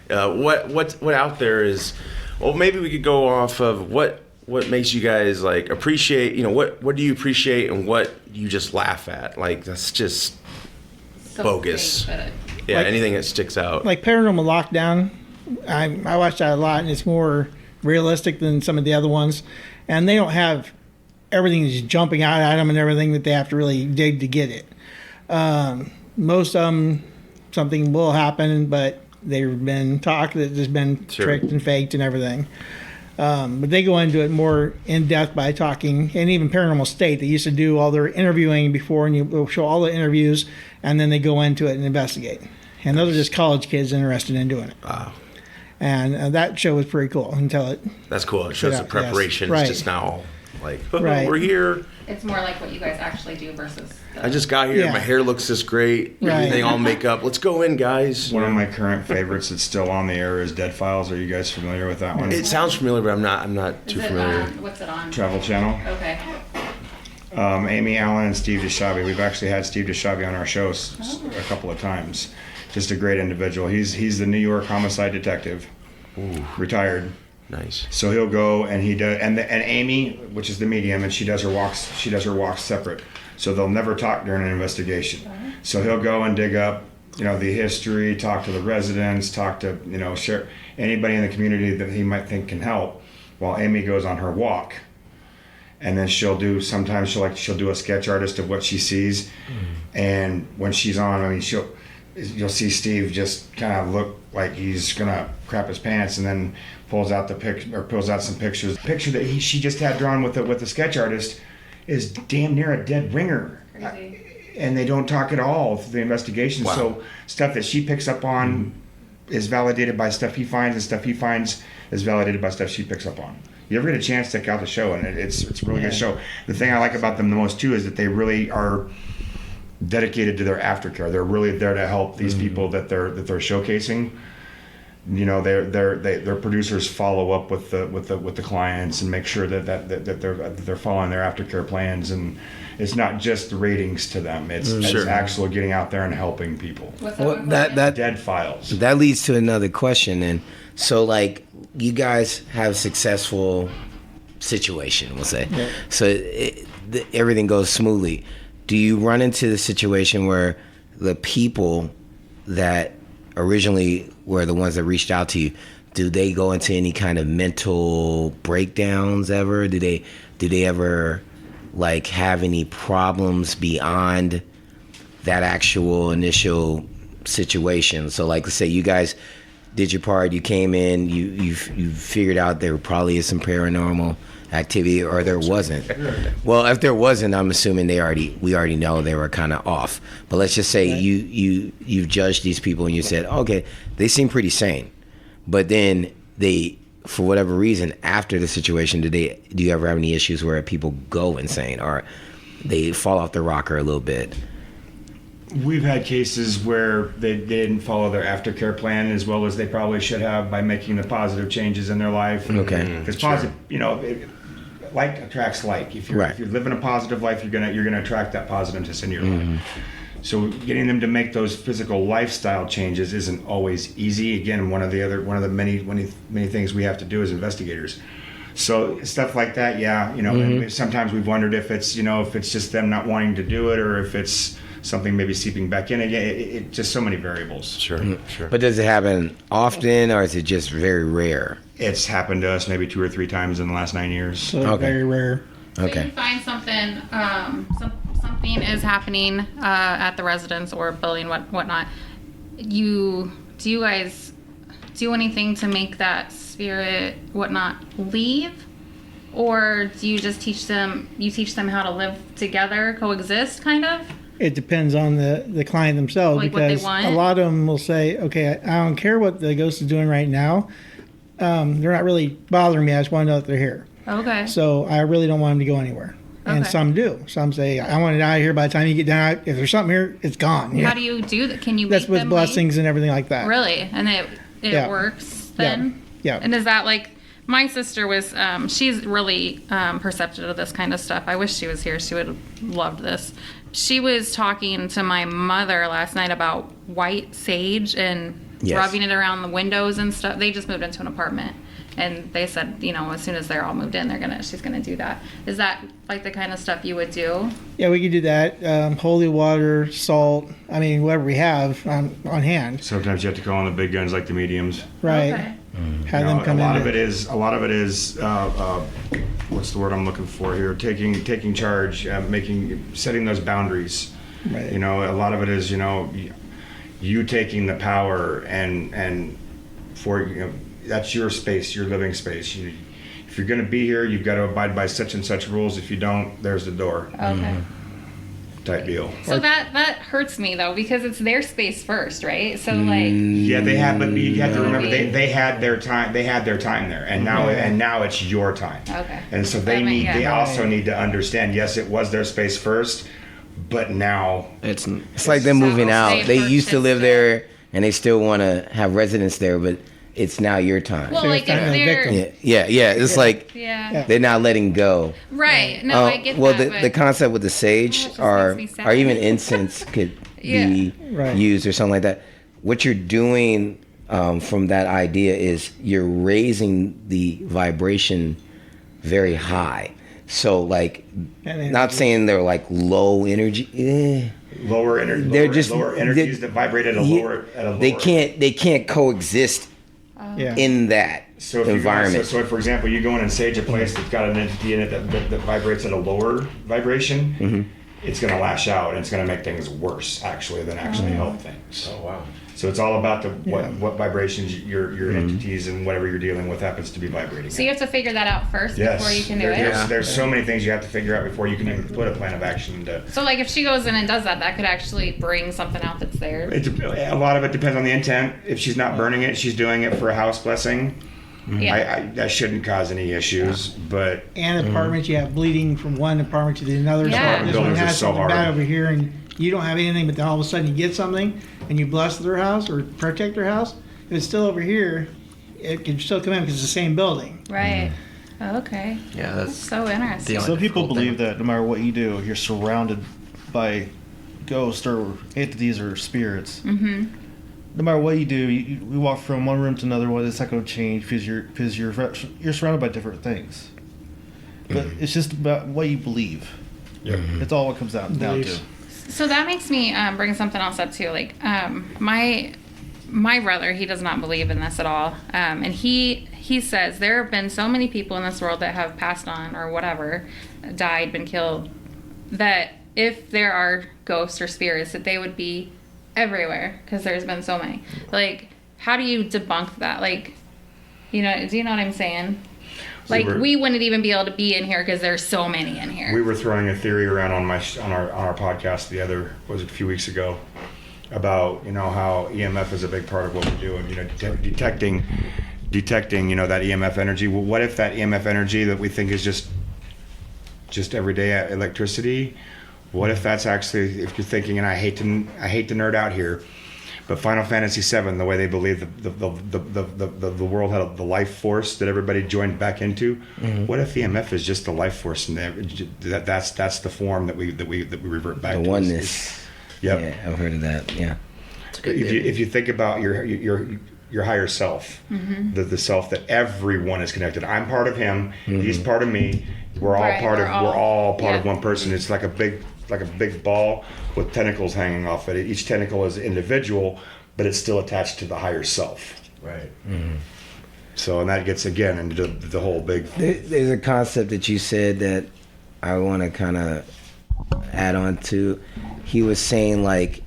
What out there is, well, maybe we could go off of what makes you guys like appreciate, what do you appreciate and what you just laugh at, like that's just so bogus. Yeah, like, anything that sticks out. Like Paranormal Lockdown, I watched that a lot, and it's more realistic than some of the other ones, and they don't have everything just jumping out at them and everything that they have to really dig to get it. Most of them, something will happen, but they've been talked that there's been tricked and faked and everything. But they go into it more in depth by talking, and even Paranormal State, they used to do all their interviewing before, and you show all the interviews, and then they go into it and investigate. And those are just college kids interested in doing it. Wow. And that show was pretty cool until it. That's cool. It shows the preparation. Yes. It's just now like, we're here. It's more like what you guys actually do versus. I just got here. My hair looks this great. Everything all makeup. Let's go in, guys. One of my current favorites that's still on the air is Dead Files. Are you guys familiar with that one? It sounds familiar, but I'm not too familiar. What's it on? Travel Channel. Okay. Amy Allen and Steve DeShabi. We've actually had Steve DeShabi on our shows a couple of times. Just a great individual. He's the New York homicide detective. Ooh. Retired. Nice. So he'll go and he does, and Amy, which is the medium, and she does her walks. She does her walks separate, so they'll never talk during an investigation. So he'll go and dig up, the history, talk to the residents, talk to share anybody in the community that he might think can help, while Amy goes on her walk. And then she'll do a sketch artist of what she sees, and when she's on, you'll see Steve just kind of look like he's gonna crap his pants, and then pulls out some pictures. The picture that she just had drawn with the sketch artist is damn near a dead ringer. Crazy. And they don't talk at all through the investigation. Wow. So stuff that she picks up on is validated by stuff he finds, and stuff he finds is validated by stuff she picks up on. You ever get a chance to check out the show, and it's a really good show. The thing I like about them the most too is that they really are dedicated to their aftercare. They're really there to help these people that they're showcasing. their producers follow up with the clients and make sure that they're following their aftercare plans, and it's not just the ratings to them. It's actually getting out there and helping people. Well, that Dead files. That leads to another question. And so, like, you guys have a successful situation, we'll say. Yeah. So everything goes smoothly. Do you run into the situation where the people that originally were the ones that reached out to you, do they go into any kind of mental breakdowns ever? Do they ever like have any problems beyond that actual initial situation? So like, let's say you guys did your part, you came in, you figured out there probably is some paranormal activity, or there wasn't. Well, if there wasn't, I'm assuming we already know they were kind of off. But let's just say you judged these people and you said, okay, they seem pretty sane. But then they, for whatever reason, after the situation, do you ever have any issues where people go insane or they fall off the rocker a little bit? We've had cases where they didn't follow their aftercare plan as well as they probably should have by making the positive changes in their life. Okay. Because positive, like attracts like. If you're living a positive life, you're gonna attract that positiveness in your life. So getting them to make those physical lifestyle changes isn't always easy. Again, one of the many things we have to do as investigators. So stuff like that, and sometimes we've wondered if it's just them not wanting to do it, or if it's something maybe seeping back in again. It just so many variables. Sure. But does it happen often, or is it just very rare? It's happened to us maybe 2 or 3 times in the last 9 years. So very rare. If you find something, something is happening at the residence or building, whatnot, do you guys do anything to make that spirit, whatnot, leave? Or do you just teach them how to live together, coexist, kind of? It depends on the client themselves, Like what they because want? a lot of them will say, okay, I don't care what the ghost is doing right now. They're not really bothering me. I just want to know that they're here. Okay. So I really don't want them to go anywhere. And Okay. some do. Some say, I want it out of here by the time you get down. If there's something here, it's gone. How do you do that? Can you That's make with them blessings and everything like that. leave? Really? And it Yeah. works then? Yeah. And is that like, my sister was, she's really perceptive of this kind of stuff. I wish she was here. She would have loved this. She was talking to my mother last night about white sage and rubbing it around the windows and stuff. They just moved into an apartment. And they said, as soon as they're all moved in, she's gonna do that. Is that like the kind of stuff you would do? Yeah, we could do that. Holy water, salt. I mean, whatever we have on hand. Sometimes you have to call on the big guns like the mediums. Right. Okay. Have them come a lot in. of it is what's the word I'm looking for here? Taking charge, setting those boundaries. Right. A lot of it is you taking the power and for that's your space, your living space. If you're going to be here, you've got to abide by such and such rules. If you don't, there's the door. Okay. Type deal. So that hurts me though, because it's their space first, right? So like. Yeah, they have, but you have to remember they had their time. They had their time there, and now it's your time. Okay. And so they also need to understand. Yes, it was their space first, but now It's like them moving out. They used to live there, and they still want to have residence there, but it's now your time. Well, like if they're. Yeah. It's like Yeah. they're not letting go. Right. No, I get well, that. the concept with the sage just or makes me sad. or even incense could be used or something like that. What you're doing from that idea is you're raising the vibration very high. So like, not saying they're like low energy. lower energy. They're just lower energies that vibrate at a lower. They can't coexist in that So if environment. So for example, you go in and sage a place that's got an entity in it that vibrates at a lower vibration, it's going to lash out and it's going to make things worse actually than actually help things. Oh wow. So it's all about what vibrations your entities and whatever you're dealing with happens to be vibrating. So you have to figure that out first before you can do it? There's so many things you have to figure out before you can even put a plan of action into. So like if she goes in and does that could actually bring something out that's there? A lot of it depends on the intent. If she's not burning it, she's doing it for a house blessing. Yeah. That shouldn't cause any issues, but... And apartments, you have bleeding from one apartment to another. Yeah. So this one Buildings are has so something hard. bad over here, and you don't have anything, but then all of a sudden you get something, and you bless their house or protect their house, If it's still over here, it can still come in because it's the same building. Right. Oh, okay. Yeah, that's So interesting. Some people believe that no matter what you do, you're surrounded by ghosts or entities or spirits. Mm-hmm. No matter what you do, you walk from one room to another one. It's not going to change because you're surrounded by different things. But it's just about what you believe. Yep. It's all it comes down to. So that makes me bring something else up too. Like my brother, he does not believe in this at all, and he says there have been so many people in this world that have passed on or whatever, died, been killed, that if there are ghosts or spirits, that they would be everywhere because there's been so many. Like, how do you debunk that? Like, do you know what I'm saying? Like, we wouldn't even be able to be in here because there's so many in here. We were throwing a theory around on our podcast a few weeks ago about how EMF is a big part of what we do, and detecting that EMF energy. Well, what if that EMF energy that we think is just everyday electricity? What if that's actually, if you're thinking, and I hate to nerd out here, but Final Fantasy VII, the way they believe the world had the life force that everybody joined back into. Mm-hmm. What if EMF is just the life force, and that's the form that we revert back to? The oneness. Yep. Yeah, I've heard of that. Yeah. If you think about your higher self, mm-hmm. the self that everyone is connected. I'm part of him. Mm-hmm. He's part of me. We're all part of one person. It's like a big ball with tentacles hanging off it. Each tentacle is individual, but it's still attached to the higher self. Right. Mm-hmm. So, and that gets again into the whole big. There's a concept that you said that I want to kind of add on to. He was saying, like,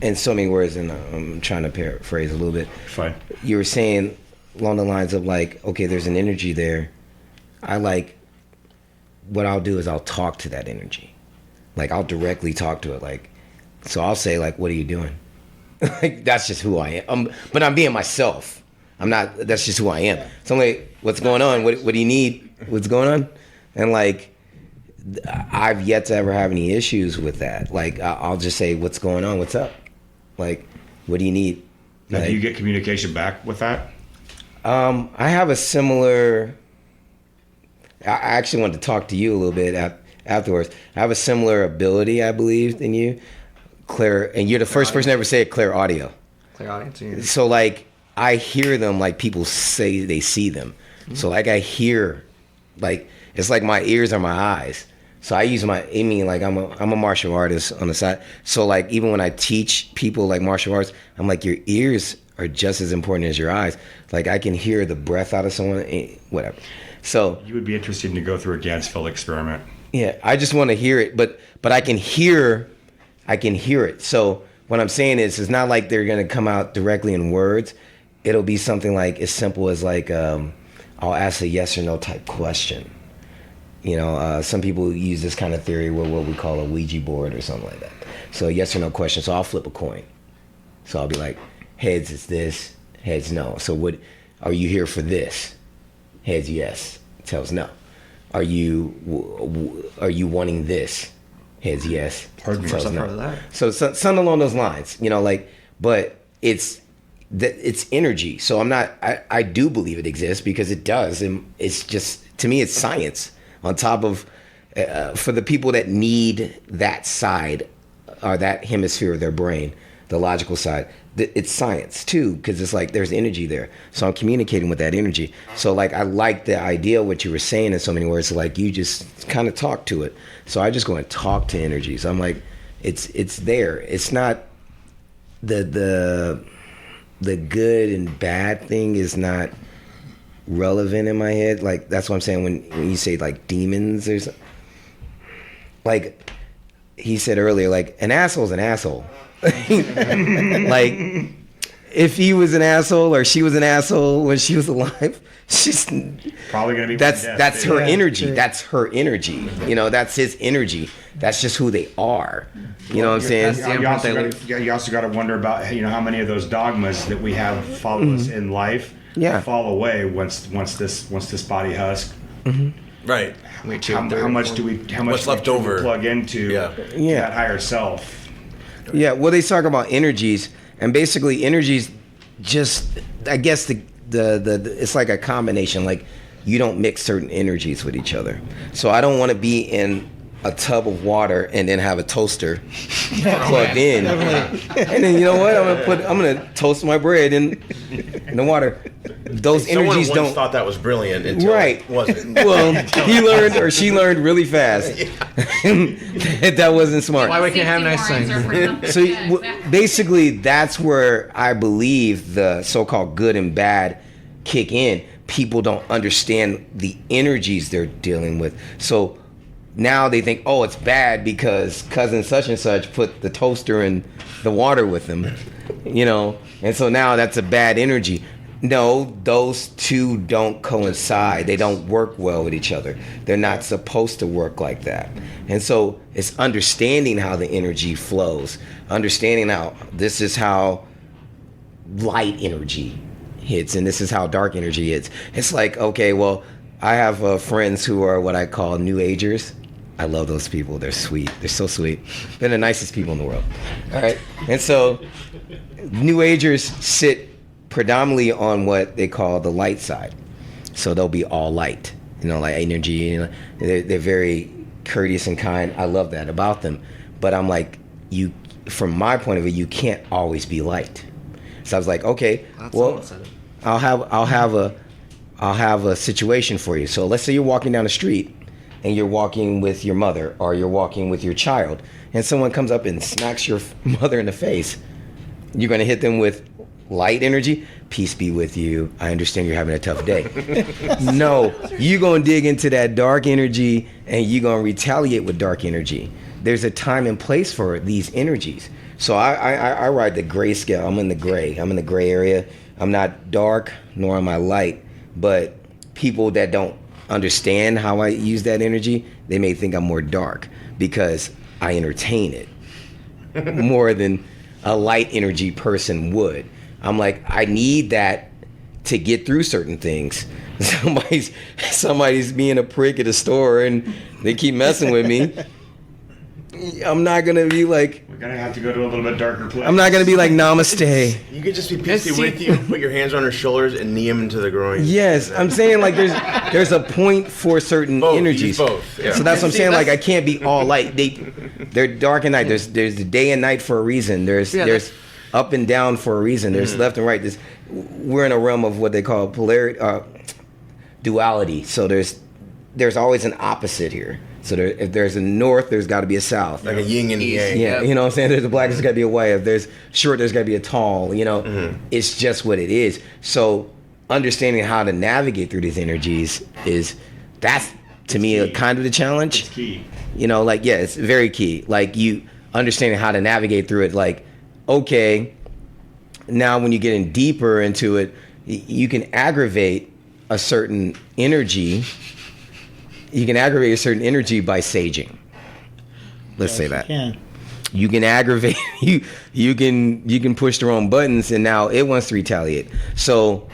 in so many words, and I'm trying to paraphrase a little bit. Fine. You were saying along the lines of, like, okay, there's an energy there. What I'll do is I'll talk to that energy. Like, I'll directly talk to it. Like, so I'll say, like, what are you doing? Like, that's just who I am. But I'm being myself. That's just who I am. So I'm like, what's going on? What do you need? What's going on? And, like, I've yet to ever have any issues with that. Like, I'll just say, what's going on? What's up? Like, what do you need? Now, like, do you get communication back with that? I have a similar... I actually wanted to talk to you a little bit afterwards. I have a similar ability, I believe, than you. And you're the first person to ever say it, clear audio. Clear audience. So, like, I hear them like people say they see them. Mm-hmm. So, like, I hear, like, it's like my ears are my eyes. So I use like, I'm a martial artist on the side. So, like, even when I teach people, like, martial arts, I'm like, your ears are just as important as your eyes. Like, I can hear the breath out of someone, whatever. So you would be interested to go through a Gansfeld experiment. Yeah, I just want to hear it, but I can hear it. So what I'm saying is, it's not like they're gonna come out directly in words. It'll be something like as simple as like I'll ask a yes or no type question. Some people use this kind of theory with what we call a Ouija board or something like that. So a yes or no question. So I'll flip a coin. So I'll be like, heads is this, heads no. So what are you here for this? Heads yes, tails no. Are you wanting this? Heads yes, tails no. So something along those lines, but it's energy. So I do believe it exists because it does, and it's just, to me, it's science on top of for the people that need that side or that hemisphere of their brain, the logical side. It's science too, because it's like there's energy there. So I'm communicating with that energy. So, like, I like the idea of what you were saying in so many words. So, like, you just kind of talk to it. So I just go and talk to energy. So I'm like, it's there. It's not the good and bad thing is not relevant in my head. Like, that's what I'm saying when you say, like, demons or something. Like he said earlier, like, an asshole's an asshole. Like, if he was an asshole or she was an asshole when she was alive, she's probably gonna be. That's her energy. That's her energy. That's his energy. That's just who they are. You know what I'm saying? You also got to wonder about how many of those dogmas that we have follow us in life fall away once this body husk. Mm-hmm. Right. How much what's left over plug into that higher self? Yeah, well, they talk about energies, and basically energies just, I guess the it's like a combination. Like, you don't mix certain energies with each other. So I don't want to be in a tub of water and then have a toaster plugged in. And then, you know what? I'm gonna toast my bread in the water. Those energies Someone once don't. thought that was brilliant until it wasn't. Well, he learned or she learned really fast. That wasn't smart. Why we can't have nice things? So basically, that's where I believe the so-called good and bad kick in. People don't understand the energies they're dealing with. So now they think, oh, it's bad because cousin such and such put the toaster in the water with them, you know, and so now that's a bad energy. No, those two don't coincide. They don't work well with each other. They're not supposed to work like that. And so it's understanding how the energy flows, understanding how this is how light energy hits and this is how dark energy hits. It's like, okay, well, I have friends who are what I call New Agers. I love those people. They're sweet. They're so sweet. They're the nicest people in the world. All right. And so New Agers sit predominantly on what they call the light side. So they'll be all light, you know, like energy. You know, they're very courteous and kind. I love that about them. But I'm like, from my point of view, you can't always be light. So I was like, okay, well, I'll have a situation for you. So let's say you're walking down the street and you're walking with your mother or you're walking with your child and someone comes up and smacks your mother in the face. You're going to hit them with light energy. Peace be with you. I understand you're having a tough day. No, you're going to dig into that dark energy and you're going to retaliate with dark energy. There's a time and place for these energies. So I ride the gray scale. I'm in the gray. I'm in the gray area. I'm not dark nor am I light. But people that don't understand how I use that energy, they may think I'm more dark because I entertain it more than a light energy person would. I'm like, I need that to get through certain things. Somebody's being a prick at a store and they keep messing with me. I'm not gonna be like, we're gonna have to go to a little bit darker place. I'm not gonna be like, namaste. You could just be peaceful with you, put your hands on her shoulders and knee him into the groin. Yes, I'm saying like there's a point for certain energies. Both. Yeah. So that's what I'm saying. Like I can't be all light. They're dark and night. There's the day and night for a reason. There's up and down for a reason. There's left and right. We're in a realm of what they call polarity, duality. So there's always an opposite here. So if there's a north, there's got to be a south. Like a yin and yang. Yeah, you know what I'm saying? There's a black, there's got to be a white. If there's short, there's got to be a tall. You know, It's just what it is. So understanding how to navigate through these energies that's to me a kind of the challenge. It's key. You know, like, yeah, it's very key. Like you understanding how to navigate through it. Like, okay, now when you get in deeper into it, you can aggravate a certain energy. You can aggravate a certain energy by saging. Let's say that. You can aggravate. You can push the wrong buttons, and now it wants to retaliate. So,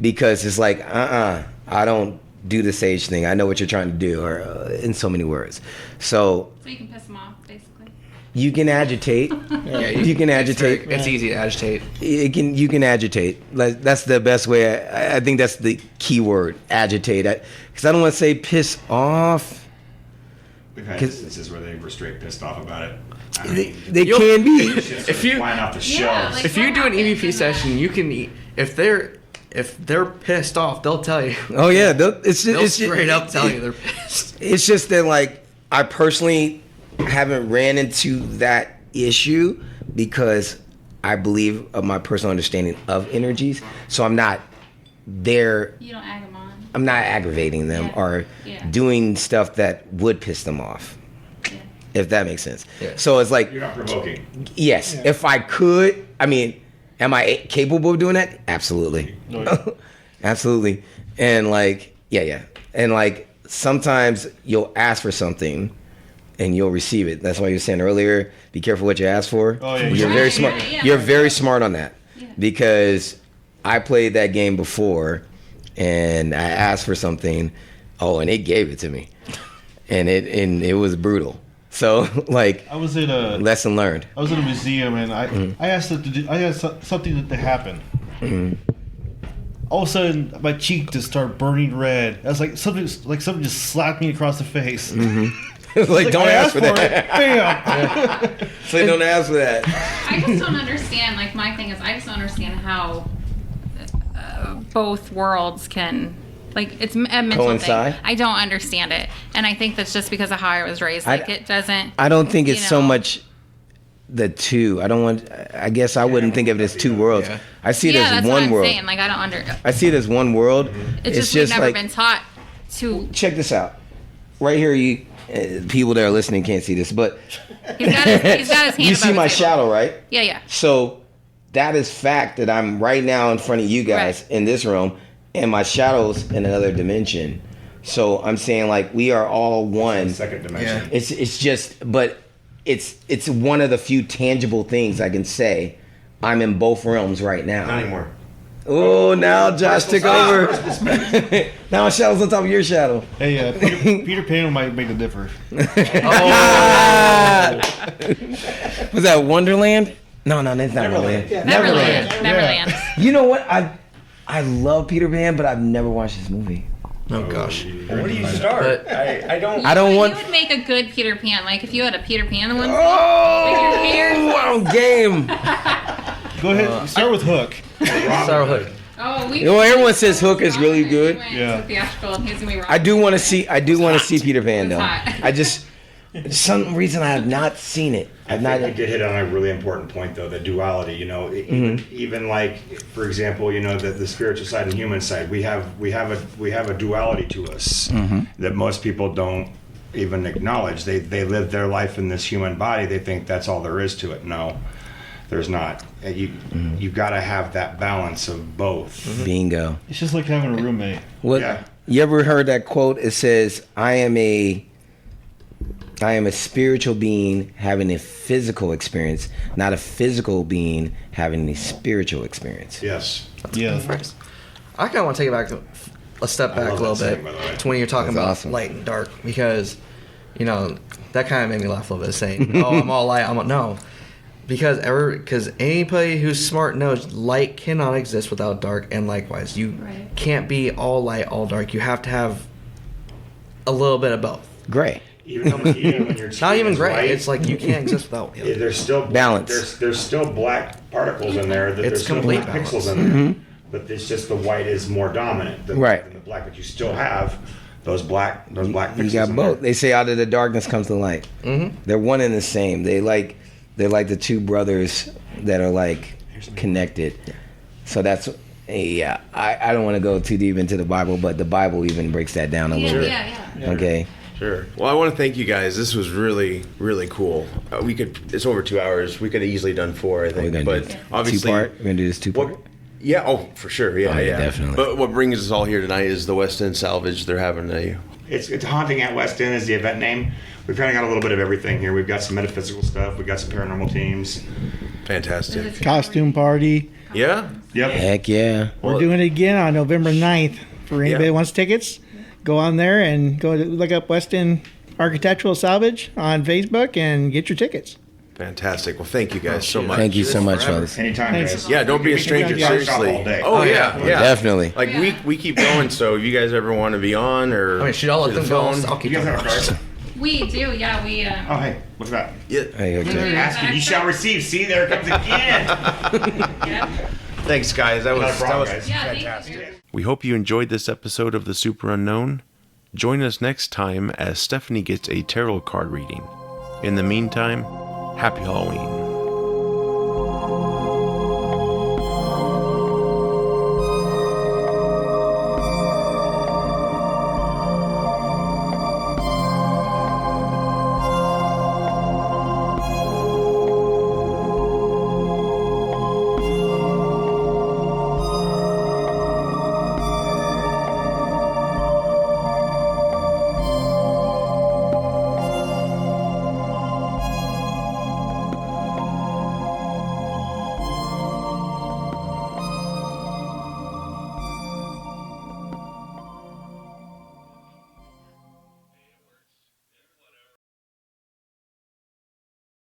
because it's like, I don't do the sage thing. I know what you're trying to do, or in so many words. So you can piss them off, basically. You can agitate. You can agitate. It's easy to agitate. You can agitate. That's the best way. I think that's the key word, agitate. Because I don't want to say piss off. We've had instances where they were straight pissed off about it. I mean, they can be. If you flying off the shelves. like if you do an EVP session, you can if they're pissed off, they'll tell you. Oh yeah, they'll straight up tell you they're pissed. It's just that like I personally haven't ran into that issue because I believe of my personal understanding of energies. So I'm not there. You don't egg them on. I'm not aggravating them or doing stuff that would piss them off. Yeah. If that makes sense. Yeah. So it's like you're not provoking. Yes. Yeah. If I could, I mean, am I capable of doing that? Absolutely. No, yeah. Absolutely. And like, yeah. And like sometimes you'll ask for something and you'll receive it. That's why you were saying earlier, be careful what you ask for. Oh, yeah. You're very smart. Yeah. You're very smart on that. Yeah. Because I played that game before and I asked for something, and it gave it to me. And it was brutal. So like I was in a lesson learned. I was in a museum and I asked something to happen. All of a sudden, my cheek just started burning red. I was like something just slapped me across the face. Like, don't I ask for that. Bam! It's like, don't ask for that. I just don't understand. Like, my thing is, I just don't understand how both worlds can. Like, it's a mental Coincide? thing. I don't understand it, and I think that's just because of how I was raised. Like, it doesn't. I don't think it's you so know. much the two. I guess I wouldn't think of it as two worlds. Yeah. I see it Yeah, as that's what one I'm world. saying. Like, I don't I see it as one world. It's just we've never like, been taught to. check this out. Right here, you people that are listening can't see this, but He's got his hand you see above my his table. shadow, right? Yeah, yeah. So that is fact that I'm right now in front of you guys Right. in this room, and my shadow's in another dimension. So I'm saying, like, we are all one. Second dimension. Yeah. It's just, but it's one of the few tangible things I can say. I'm in both realms right now. Not anymore. Oh, now Josh took over. Now my shadow's on top of your shadow. Hey, Peter Pan might make a difference. Was that Wonderland? No, that's not Wonderland. Neverland. You know what? I love Peter Pan, but I've never watched this movie. Oh gosh. Where do you start? But- I don't. I don't want. You would make a good Peter Pan. Like, if you had a Peter Pan one. Oh, With your hair. I'm game. Go ahead. Start with Hook. Sarah Hook. Oh, we. You know, everyone says Hook is really good. Yeah. Theatrical, and he's gonna be wrong. I do want to see. Peter Pan though. It's hot. I just, some reason I have not seen it. I've not. You did hit on a really important point, though, the duality. You know, even like, for example, you know, the spiritual side and human side. We have a duality to us that most people don't even acknowledge. They live their life in this human body. They think that's all there is to it. No, there's not. You got to have that balance of both. Bingo. It's just like having a roommate. What? Yeah. You ever heard that quote? It says, I am a spiritual being having a physical experience, not a physical being having a spiritual experience. Yes. Yeah. Phrase. I kind of want to take it back a step back a love little that bit saying, by the way. to when you're talking That's about awesome. light and dark, because you know that kind of made me laugh a little bit, saying, "Oh, I'm all light." No, because anybody who's smart knows light cannot exist without dark, and likewise, you can't be all light, all dark. You have to have a little bit of both. Gray. Even when your Not even is gray. white, It's like you can't exist without the other. there's still Balance. There's still black particles in there. It's There's still complete black pixels balance. in there. But it's just the white is more dominant than, Right. than the black. But you still have those black pixels. You got in both. there. They say out of the darkness comes the light. They're one and the same. They're like the two brothers that are like connected. So that's yeah. I don't want to go too deep into the Bible, but the Bible even breaks that down a little bit. Yeah. Okay. Sure. Well, I want to thank you guys. This was really, really cool. It's over 2 hours. We could have easily done 4, I think. But obviously, two-part. We're gonna do this two-part. Yeah. Oh, for sure. Yeah. Oh, yeah, yeah. definitely. But what brings us all here tonight is the West End Salvage. They're having It's Haunting at West End is the event name. We've kind of got a little bit of everything here. We've got some metaphysical stuff. We've got some paranormal teams. fantastic. Costume party. Yeah. Yep. Heck yeah. We're doing it again on November 9th. For anybody that wants tickets, go on there and go to look up West End Architectural Salvage on Facebook and get your tickets. Fantastic. Well, thank you guys so much. Thank you so much, fellas. Anytime, Thanks. guys. Yeah, don't be a We can stranger. talk shop Seriously. all day. Oh yeah, yeah. Definitely. Like we keep going. So if you guys ever want to be on or I mean, should all let through them the go. phone, I'll keep You guys talking. have a card? We do, yeah. We. Oh, hey, what's that? yeah. Hey, okay. Ask and you shall receive. See, there it comes again. Yeah. Thanks, guys. That Not a was problem, that was guys. Yeah, thank you. fantastic. We hope you enjoyed this episode of The Super Unknown. Join us next time as Stephanie gets a tarot card reading. In the meantime, happy Halloween.